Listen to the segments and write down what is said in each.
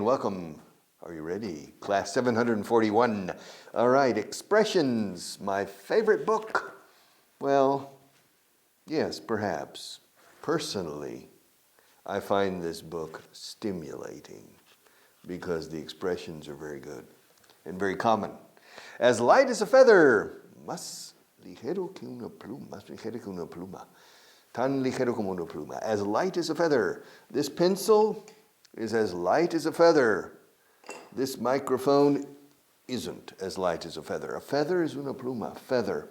and welcome. Are you ready? Class 741. All right, expressions, my favorite book. Well, yes, perhaps. Personally, I find this book stimulating because the expressions are very good and very common. As light as a feather, más ligero que una pluma, más ligero que una pluma. Tan ligero como una pluma. As light as a feather. This pencil is as light as a feather. This microphone isn't as light as a feather. A feather is una pluma, feather.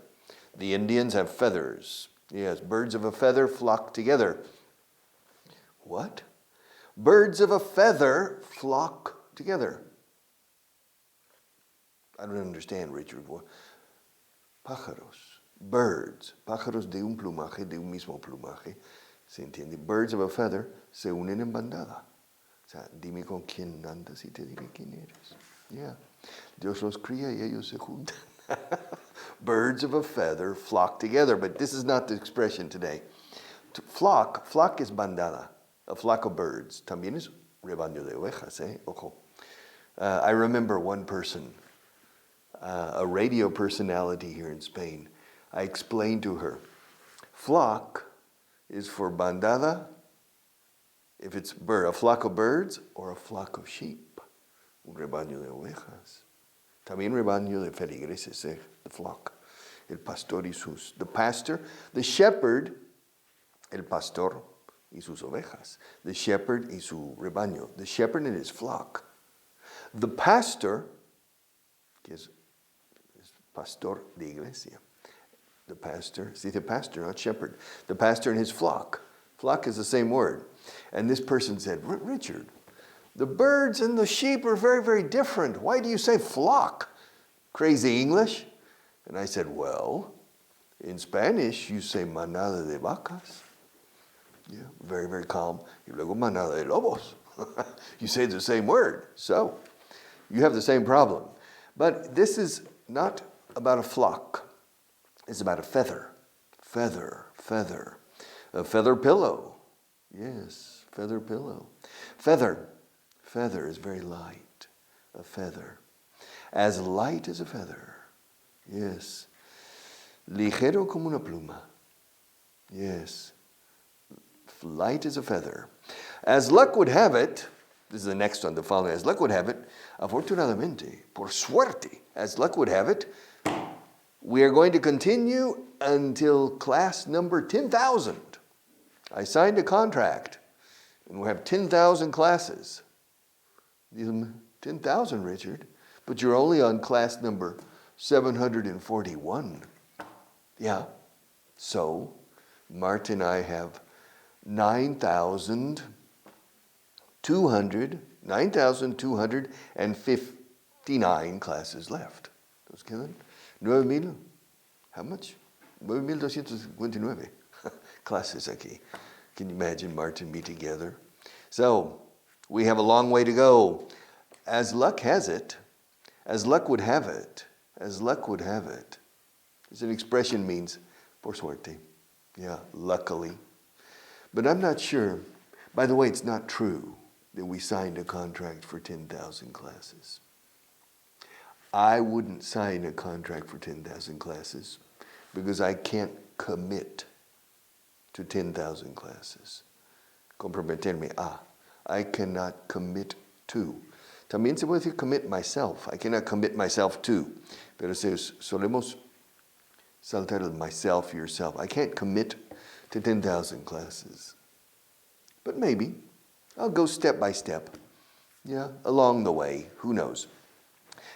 The Indians have feathers. Yes, birds of a feather flock together. What? Birds of a feather flock together. I don't understand, Richard Vaughan. Pájaros, birds, pájaros de un plumaje, de un mismo plumaje, ¿se entiende? Birds of a feather se unen en bandada. O sea, dime con quién andas y te diré quién eres. Yeah. Dios los cría y ellos se juntan. Birds of a feather flock together, but this is not the expression today. Flock is bandada, a flock of birds. También es rebaño de ovejas, Ojo. I remember one person, a radio personality here in Spain. I explained to her, flock is for bandada, if it's a flock of birds or a flock of sheep. Un rebaño de ovejas. También rebaño de feligreses, the flock. El pastor y sus, the pastor, the shepherd, el pastor y sus ovejas. The shepherd y su rebaño. The shepherd and his flock. The pastor, que es pastor de iglesia. The pastor, see the pastor, not shepherd. The pastor and his flock. Flock is the same word. And this person said, Richard, the birds and the sheep are very, very different. Why do you say flock? Crazy English? And I said, well, in Spanish, you say manada de vacas. Yeah, very, very calm. Y luego manada de lobos. You say the same word. So, you have the same problem. But this is not about a flock. It's about a feather. Feather, feather. A feather pillow. Yes, feather pillow. Feather. Feather is very light. A feather. As light as a feather. Yes. Ligero como una pluma. Yes. Light as a feather. As luck would have it, this is the next one, the following. As luck would have it, afortunadamente, por suerte, as luck would have it, we are going to continue until class number 10,000. I signed a contract, and we have 10,000 classes. 10,000, Richard, but you're only on class number 741. Yeah, so Marta and I have 9,259 classes left. ¿Nos quedan? 9,000. How much? 9,259 classes aquí. Can you imagine Marta and me together? So, we have a long way to go. As luck has it, as luck would have it, as luck would have it. It's an expression means por suerte. Yeah, luckily. But I'm not sure. By the way, it's not true that we signed a contract for 10,000 classes. I wouldn't sign a contract for 10,000 classes because I can't commit to 10,000 classes. Comprometerme a. I cannot commit to. También se puede decir commit myself. I cannot commit myself to. Pero solemos saltar el myself, yourself. I can't commit to 10,000 classes. But maybe. I'll go step by step. Yeah, along the way. Who knows?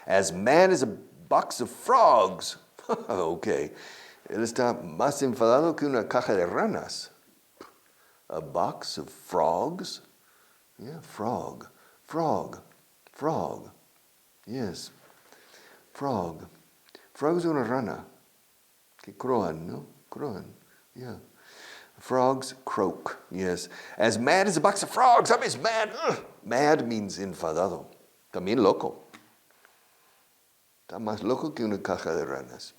As mad as a box of frogs. Okay. Él está más enfadado que una caja de ranas. A box of frogs? Yeah, frog. Frog. Frog. Yes. Frog. Frog es una rana. Que croan, no? Croan. Yeah. Frogs croak. Yes. As mad as a box of frogs. I'm as mad. Mad means enfadado. También loco. Está más loco que una caja de ranas.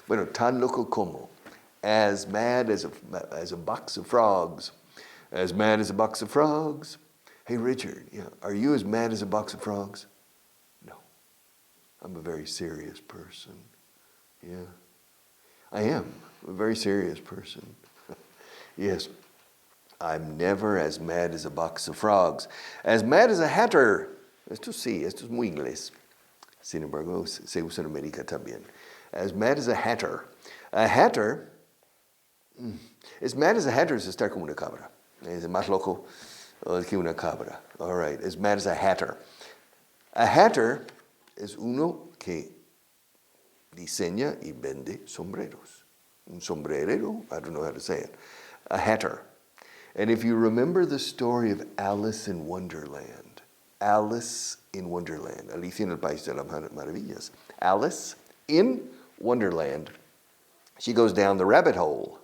Bueno, tan loco como. As mad as a box of frogs. As mad as a box of frogs. Hey, Richard, are you as mad as a box of frogs? No. I'm a very serious person. Yeah. I am a very serious person. Yes. I'm never as mad as a box of frogs. As mad as a hatter. Esto sí, esto es muy inglés. Sin embargo, se usa en América también. As mad as a hatter. A hatter, as mad as a hatter es estar como una cabra. Es más loco que una cabra. All right, as mad as a hatter. A hatter es uno que diseña y vende sombreros. Un sombrerero, I don't know how to say it. A hatter. And if you remember the story of Alice in Wonderland, Alice in Wonderland, Alicia en el País de las Maravillas, Alice in Wonderland, she goes down the rabbit hole,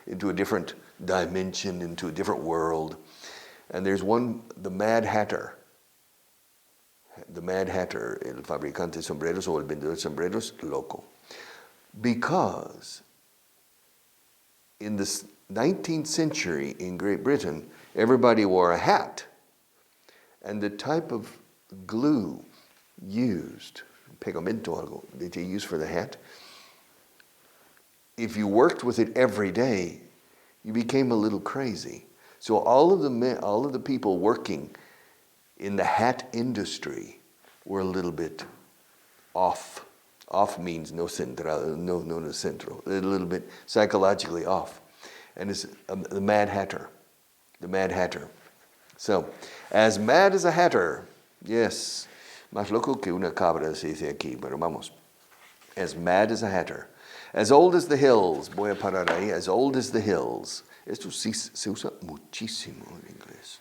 into a different dimension, into a different world. And there's the Mad Hatter. The Mad Hatter, el fabricante de sombreros o el vendedor de sombreros, loco. Because in the 19th century in Great Britain, everybody wore a hat. And the type of glue used, pegamento algo, that they use for the hat, if you worked with it every day, you became a little crazy. So all of the people working in the hat industry were a little bit off. Off means no centro, a little bit psychologically off. And it's the Mad Hatter. The Mad Hatter. So, as mad as a hatter, yes, más loco que una cabra se dice aquí, pero vamos. As mad as a hatter. As old as the hills, voy a parar ahí, as old as the hills. Esto sí se usa muchísimo en inglés.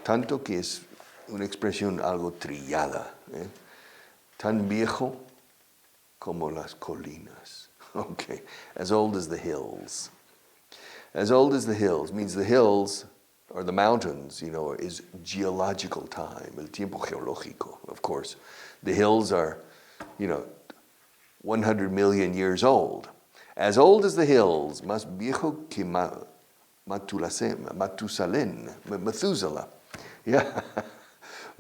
Tanto que es una expresión algo trillada. Tan viejo como las colinas. Okay, as old as the hills. As old as the hills means the hills or the mountains, is geological time, el tiempo geológico, of course. The hills are, 100 million years old. As old as the hills, más viejo que Matusalén, Methuselah. Yeah,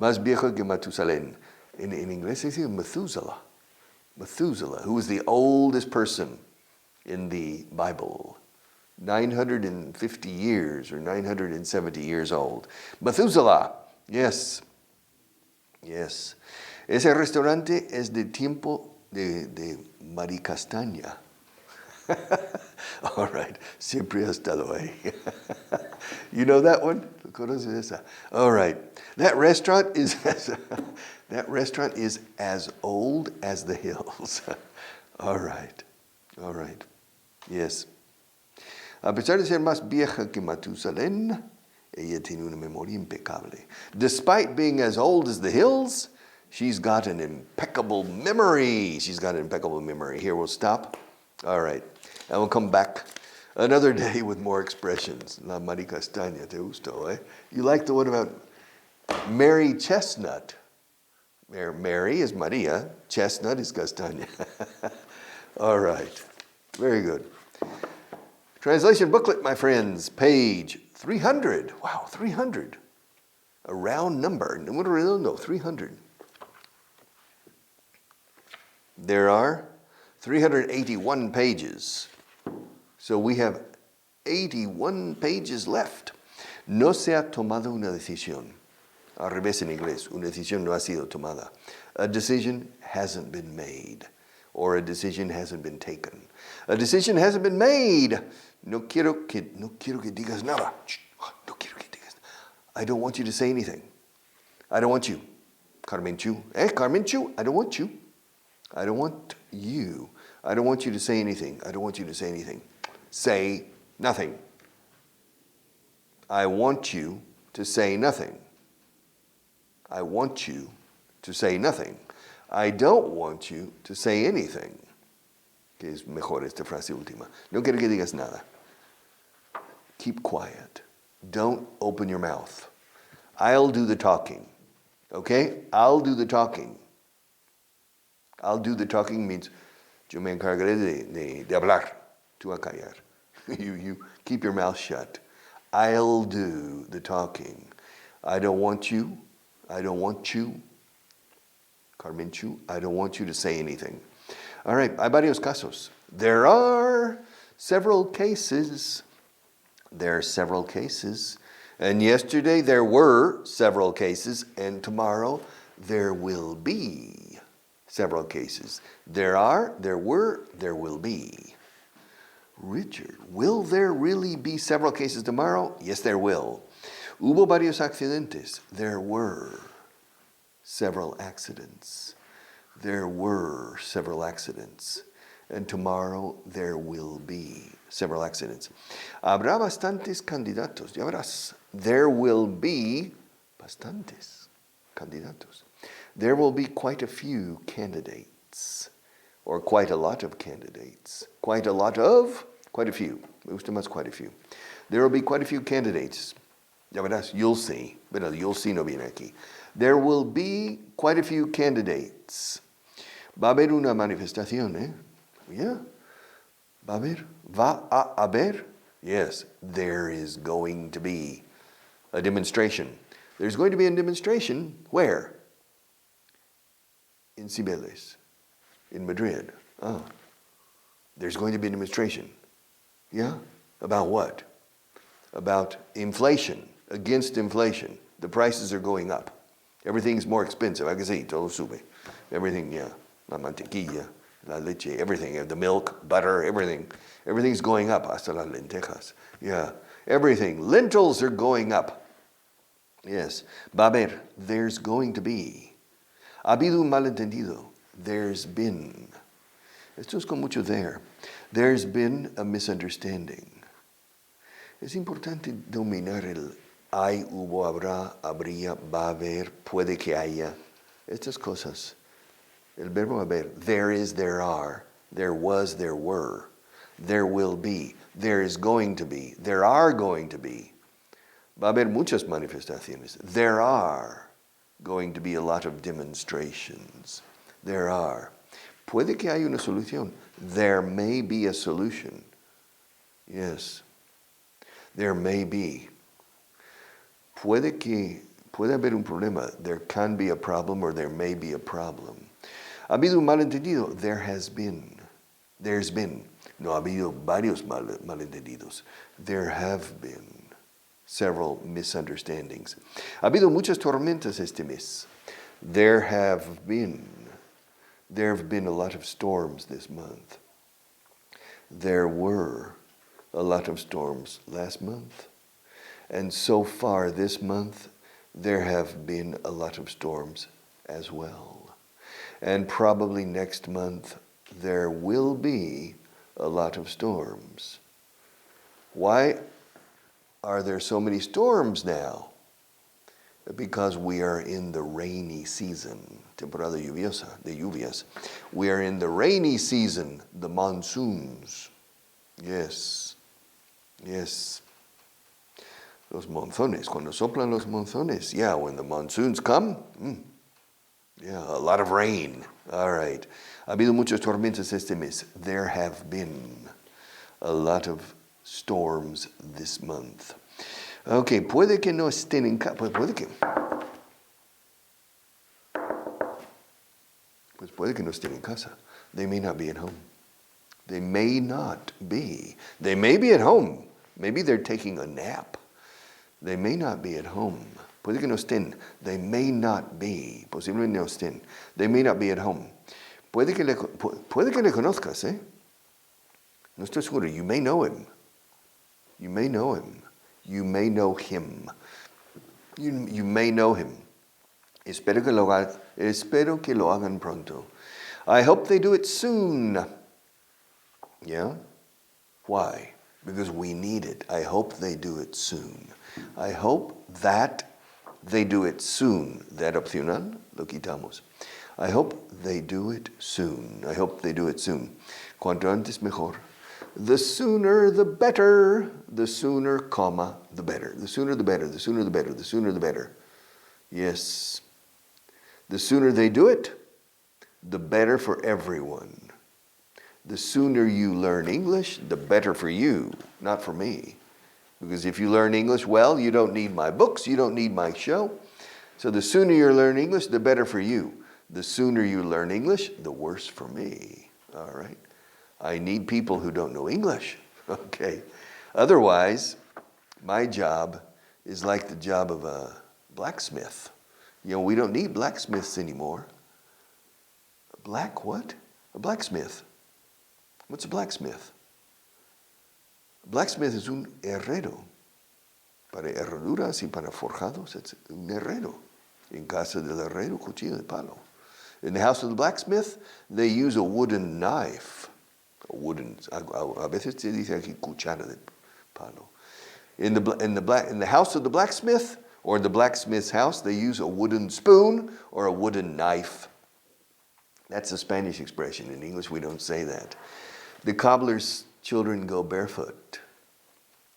más viejo que Matusalén. In English, they say Methuselah. Methuselah, who was the oldest person in the Bible. 950 years or 970 years old. Methuselah, yes. Yes. Ese restaurante es de tiempo de Maricastaña. All right, siempre ha estado ahí. You know that one? ¿Conoces esa? All right, that restaurant is as old as the hills. All right, yes. A pesar de ser más vieja que Matusalén, ella tiene una memoria impecable. Despite being as old as the hills, she's got an impeccable memory. Here, we'll stop. All right. And we'll come back another day with more expressions. La maricastaña, te gustó, eh? You like the one about Mary Chestnut. Mary is Maria, chestnut is castaña. All right. Very good. Translation booklet, my friends, page 300. Wow, 300. A round number. No, 300. There are 381 pages. So we have 81 pages left. No se ha tomado una decisión. Al revés en inglés, una decisión no ha sido tomada. A decision hasn't been made, or a decision hasn't been taken. A decision hasn't been made. No quiero que digas nada. No quiero que digas nada. I don't want you to say anything. I don't want you. Carmen Chu. Carmen Chu, I don't want you. I don't want you. I don't want you to say anything. I don't want you to say anything. Say nothing. I want you to say nothing. I want you to say nothing. I don't want you to say anything. Que es mejor esta frase última. No quiero que digas nada. Keep quiet. Don't open your mouth. I'll do the talking. Okay? I'll do the talking. I'll do the talking means yo me encargaré de hablar. Tú a callar. You keep your mouth shut. I'll do the talking. I don't want you. I don't want you. Carmenchu, I don't want you to say anything. All right, hay varios casos. There are several cases. There are several cases. And yesterday there were several cases. And tomorrow there will be several cases. There are, there were, there will be. Richard, will there really be several cases tomorrow? Yes, there will. Hubo varios accidentes. There were several accidents. There were several accidents. And tomorrow there will be several accidents. Habrá bastantes candidatos. Ya verás. There will be bastantes candidatos. There will be quite a few candidates. Or quite a lot of candidates. Quite a lot of, quite a few. Me gusta más quite a few. There will be quite a few candidates. Ya verás, you'll see. Pero you'll see no viene aquí. There will be quite a few candidates. Va a haber una manifestación, ¿eh? Yeah. Va a haber. Va a haber. Yes, there is going to be a demonstration. There's going to be a demonstration. Where? In Cibeles. In Madrid. Oh. There's going to be a demonstration. Yeah? About what? About inflation. Against inflation. The prices are going up. Everything's more expensive. I can see, todo sube. Everything, yeah. La mantequilla, la leche, everything. The milk, butter, everything. Everything's going up. Hasta las lentejas. Yeah. Everything. Lentils are going up. Yes. Va a haber. There's going to be. Ha habido un malentendido. There's been. Esto es con mucho there. There's been a misunderstanding. Es importante dominar el hay, hubo, habrá, habría, va a haber, puede que haya. Estas cosas. El verbo haber. There is, there are. There was, there were. There will be. There is going to be. There are going to be. Va a haber muchas manifestaciones. There are going to be a lot of demonstrations. There are. Puede que haya una solución. There may be a solution. Yes. There may be. Puede haber un problema. There can be a problem or there may be a problem. Ha habido un malentendido. There has been. There's been. No, ha habido varios malentendidos. There have been several misunderstandings. Ha habido muchas tormentas este mes. There have been a lot of storms this month. There were a lot of storms last month. And so far this month, there have been a lot of storms as well. And probably next month, there will be a lot of storms. Why are there so many storms now? Because we are in the rainy season, temporada lluviosa, de lluvias. We are in the rainy season, the monsoons. Yes, yes. Los monzones, cuando soplan los monzones. Yeah, when the monsoons come, yeah, a lot of rain. All right. Ha habido muchas tormentas este mes. There have been a lot of storms this month. Okay, puede que no estén en casa. Puede que no estén en casa. They may not be at home. They may not be. They may be at home. Maybe they're taking a nap. They may not be at home. Puede que no estén. They may not be. Posiblemente no estén. They may not be at home. Puede que le conozcas, ¿eh? No estoy seguro. You may know him. You may know him. You may know him. You may know him. Espero que lo hagan pronto. I hope they do it soon. Yeah? Why? Because we need it. I hope they do it soon. I hope that they do it soon. That opcional, lo quitamos. I hope they do it soon. I hope they do it soon. Cuanto antes mejor. The sooner the better. The sooner, comma, the better. The sooner the better. The sooner the better. The sooner the better. Yes. The sooner they do it, the better for everyone. The sooner you learn English, the better for you, not for me. Because if you learn English well, you don't need my books, you don't need my show. So the sooner you learn English, the better for you. The sooner you learn English, the worse for me. All right? I need people who don't know English. Okay. Otherwise, my job is like the job of a blacksmith. You know, we don't need blacksmiths anymore. A what? A blacksmith. What's a blacksmith? A blacksmith is un herrero. Para herraduras y para forjados, it's un herrero. En casa del herrero, cuchillo de palo. In the house of the blacksmith, they use a wooden knife. A veces se dice aquí cuchara de palo. In the house of the blacksmith, or in the blacksmith's house, they use a wooden spoon or a wooden knife. That's a Spanish expression. In English, we don't say that. The cobbler's children go barefoot.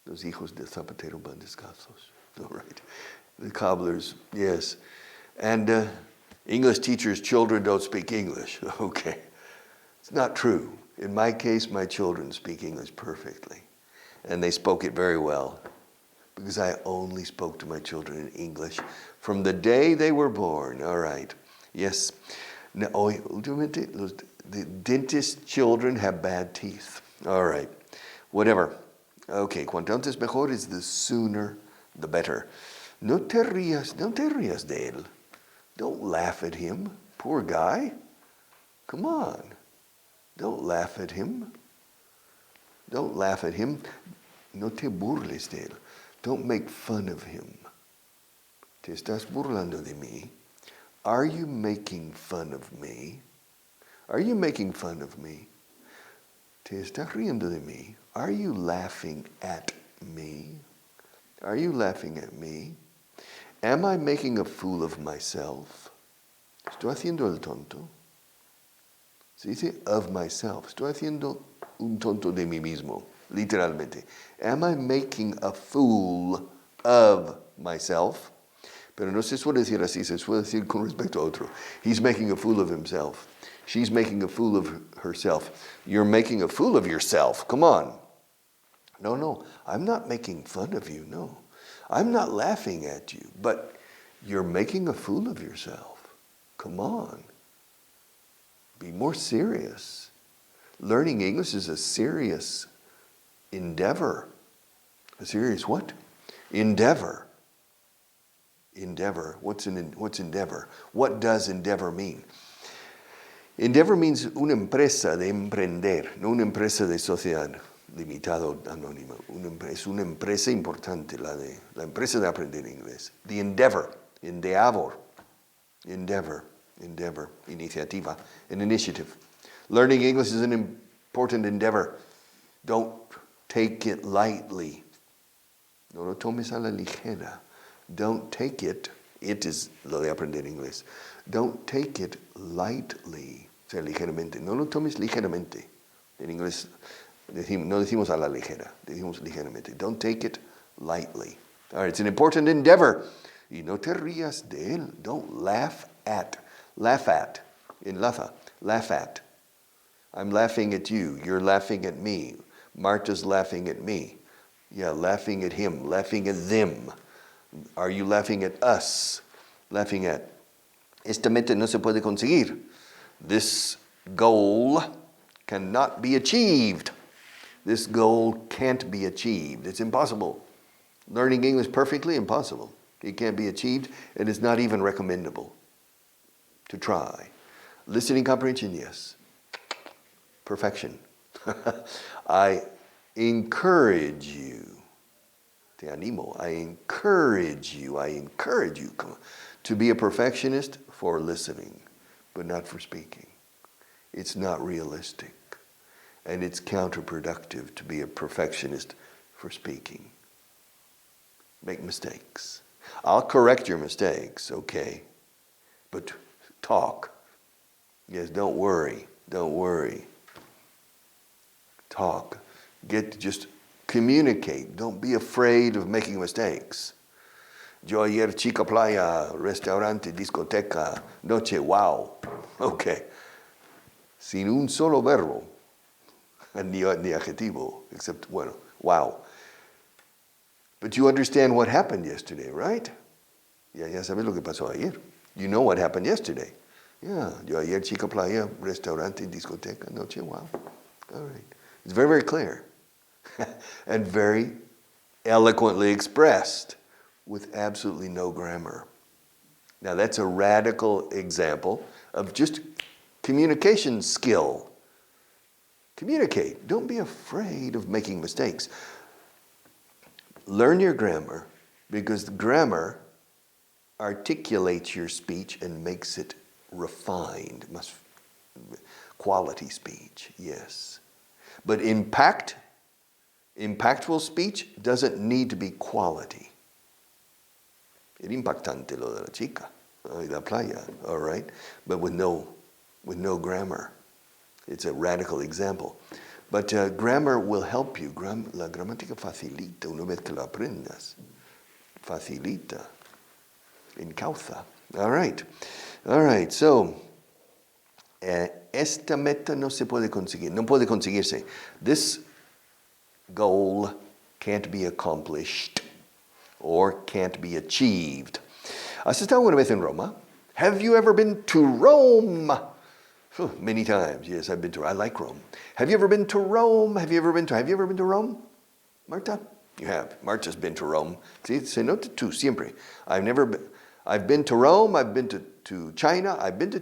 Los hijos del zapatero van descalzos. All right. The cobblers, yes. And English teachers' children don't speak English. Okay. It's not true. In my case, my children speak English perfectly. And they spoke it very well. Because I only spoke to my children in English from the day they were born. All right. Yes. Now, ultimately, the dentist children have bad teeth. All right. Whatever. Okay. Cuanto antes mejor is the sooner the better. No te rías de él. Don't laugh at him. Poor guy. Come on. Don't laugh at him. Don't laugh at him. No te burles de él. Don't make fun of him. Te estás burlando de mí. Are you making fun of me? Are you making fun of me? Te estás riendo de mí. Are you laughing at me? Are you laughing at me? Am I making a fool of myself? ¿Estoy haciendo el tonto? Se dice of myself. Estoy haciendo un tonto de mí mismo. Literalmente. Am I making a fool of myself? Pero no se suele decir así, se suele decir con respecto a otro. He's making a fool of himself. She's making a fool of herself. You're making a fool of yourself. Come on. No, I'm not making fun of you, no. I'm not laughing at you, but you're making a fool of yourself. Come on. Be more serious. Learning English is a serious endeavor. A serious what? Endeavor. Endeavor. What's endeavor? What does endeavor mean? Endeavor means una empresa de emprender, no una empresa de sociedad limitada o anónima. Es una empresa importante, la empresa de aprender inglés. The endeavor, endeavor, iniciativa, an initiative. Learning English is an important endeavor. Don't take it lightly. No lo tomes a la ligera. Don't take it. It is lo de aprender inglés. Don't take it lightly. O sea, ligeramente. No lo tomes ligeramente. En inglés no decimos a la ligera. Decimos ligeramente. Don't take it lightly. All right, it's an important endeavor. Y no te rías de él. Don't laugh at. Laugh at. Enlaza. Laugh at. I'm laughing at you. You're laughing at me. Marta's laughing at me. Yeah, laughing at him. Laughing at them. Are you laughing at us? Laughing at. Esta meta no se puede conseguir. This goal cannot be achieved. This goal can't be achieved. It's impossible. Learning English perfectly, impossible. It can't be achieved, and it's not even recommendable to try. Listening comprehension, yes. Perfection. I encourage you. Te animo. I encourage you to be a perfectionist for listening, but not for speaking. It's not realistic. And it's counterproductive to be a perfectionist for speaking. Make mistakes. I'll correct your mistakes, okay? But talk. Yes, don't worry. Talk. Just communicate. Don't be afraid of making mistakes. Yo ayer, chica playa, restaurante, discoteca, noche, wow. Okay. Sin un solo verbo, ni adjetivo, except, wow. But you understand what happened yesterday, right? Ya sabes lo que pasó ayer. You know what happened yesterday. Yeah, yo ayer chica playa, restaurante, discoteca, noche, wow. All right. It's very, very clear. And very eloquently expressed with absolutely no grammar. Now that's a radical example of just communication skill. Communicate. Don't be afraid of making mistakes. Learn your grammar because the grammar articulates your speech and makes it refined. Quality speech, yes. But impactful speech doesn't need to be quality. Era impactante lo de la chica, y la playa, all right? But with no grammar. It's a radical example. But grammar will help you. La gramática facilita una vez que la aprendas. Facilita. Encauza. All right. All right. So, esta meta no se puede conseguir. No puede conseguirse. This goal can't be accomplished or can't be achieved. ¿Has estado una vez en Roma? Have you ever been to Rome? Many times. Yes, I've been to. I like Rome. Have you ever been to Rome? Have you ever been to Rome? Marta? You have. Marta's been to Rome. See, se nota tú siempre. I've been to Rome. I've been to China. I've been to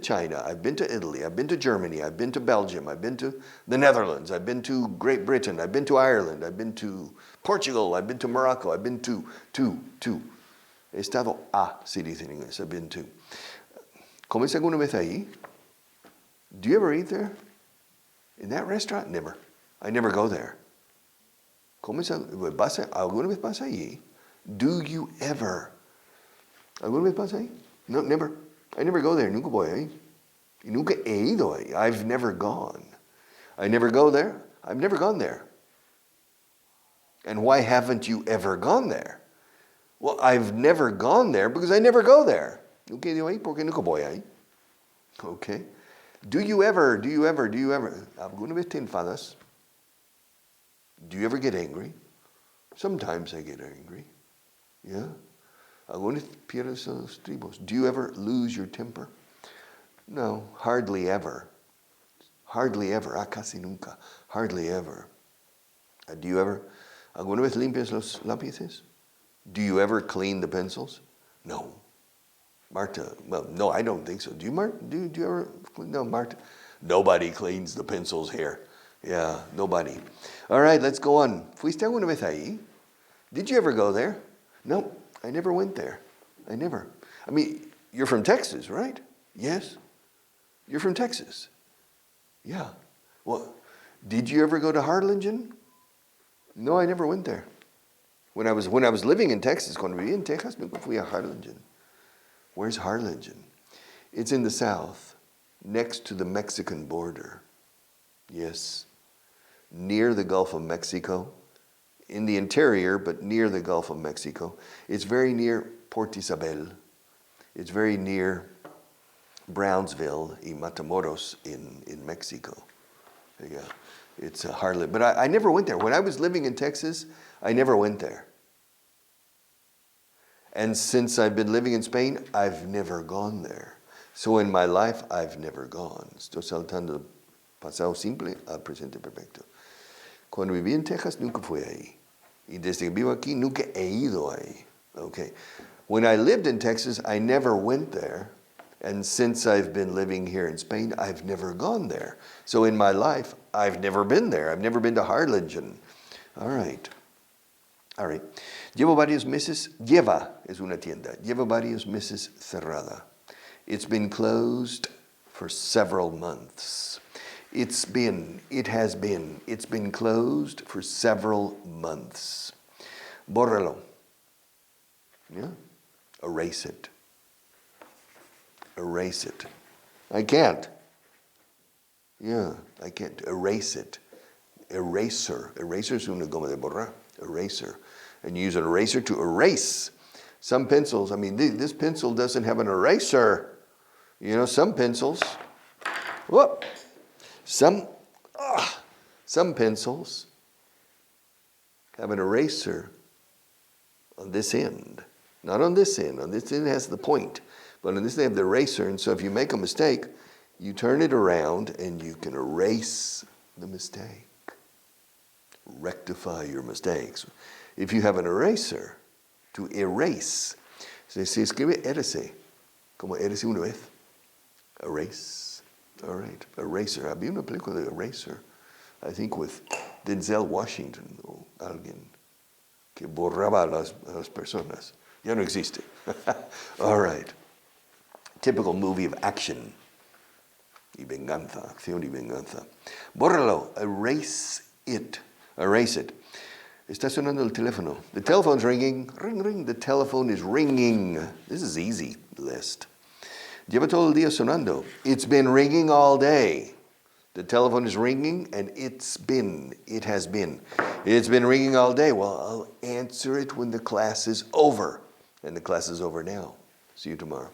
Italy. I've been to Germany. I've been to Belgium. I've been to the Netherlands. I've been to Great Britain. I've been to Ireland. I've been to Portugal. I've been to Morocco. I've been to. He estado se dice en inglés. I've been to. ¿Comes alguna vez ahí? Do you ever eat there? In that restaurant? Never. I never go there. ¿Alguna vez pasa allí? Do you ever? ¿Alguna vez pasa ahí? No, never. I never go there. Nunca voy ahí. Y nunca he ido ahí. I've never gone. I never go there. I've never gone there. And why haven't you ever gone there? Well, I've never gone there because I never go there. Nunca he ido ahí porque nunca voy ahí. Okay. Do you ever? ¿Alguna vez te enfadas? Do you ever get angry? Sometimes I get angry. Yeah? ¿Alguna vez pierdes los estribos? Do you ever lose your temper? No, hardly ever. Hardly ever. Casi nunca. Hardly ever. Do you ever? ¿Alguna vez limpias los lápices? Do you ever clean the pencils? No. Marta, well, no, I don't think so. Do you, Marta? Do you ever? No, Marta. Nobody cleans the pencils here. Yeah, nobody. All right, let's go on. ¿Fuiste alguna vez ahí? Did you ever go there? No, I never went there. I never. I mean, you're from Texas, right? Yes. You're from Texas. Yeah. Well, did you ever go to Harlingen? No, I never went there. When I was living in Texas, cuando vivía en Texas, nunca fui a Harlingen. Where's Harlingen? It's in the south, next to the Mexican border. Yes. Near the Gulf of Mexico. In the interior, but near the Gulf of Mexico. It's very near Port Isabel. It's very near Brownsville y Matamoros in Mexico. Yeah. It's Harlingen. But I never went there. When I was living in Texas, I never went there. And since I've been living in Spain, I've never gone there. So in my life, I've never gone. Estoy saltando del pasado simple al presente perfecto. Cuando viví en Texas, nunca fui ahí. Y desde que vivo aquí, nunca he ido ahí. Okay. When I lived in Texas, I never went there. And since I've been living here in Spain, I've never gone there. So in my life, I've never been there. I've never been to Harlingen. All right. Llevo varios meses, lleva es una tienda, lleva varios meses cerrada. It's been closed for several months. It's been closed for several months. Bórralo. Yeah? Erase it. I can't. Yeah, I can't. Erase it. Eraser. Eraser es una goma de borrar. Eraser. And you use an eraser to erase. Some pencils, I mean, this pencil doesn't have an eraser. You know, some pencils, whoop, some pencils have an eraser. on this end. Not on this end. On this end has the point. But on this end, they have the eraser. And so if you make a mistake, you turn it around and you can erase the mistake. Rectify your mistakes. If you have an eraser, to erase, se escribe RC, como RC una vez. Erase. All right. Eraser. Había una película de Eraser, I think with Denzel Washington o alguien que borraba a las personas. Ya no existe. All right. Typical movie of action. Y venganza, acción y venganza. Bórralo. Erase it. Erase it. Está sonando el teléfono. The telephone's ringing. Ring, ring. The telephone is ringing. This is easy list. Lleva todo el día sonando. It's been ringing all day. The telephone is ringing and it has been. It's been ringing all day. Well, I'll answer it when the class is over. And the class is over now. See you tomorrow.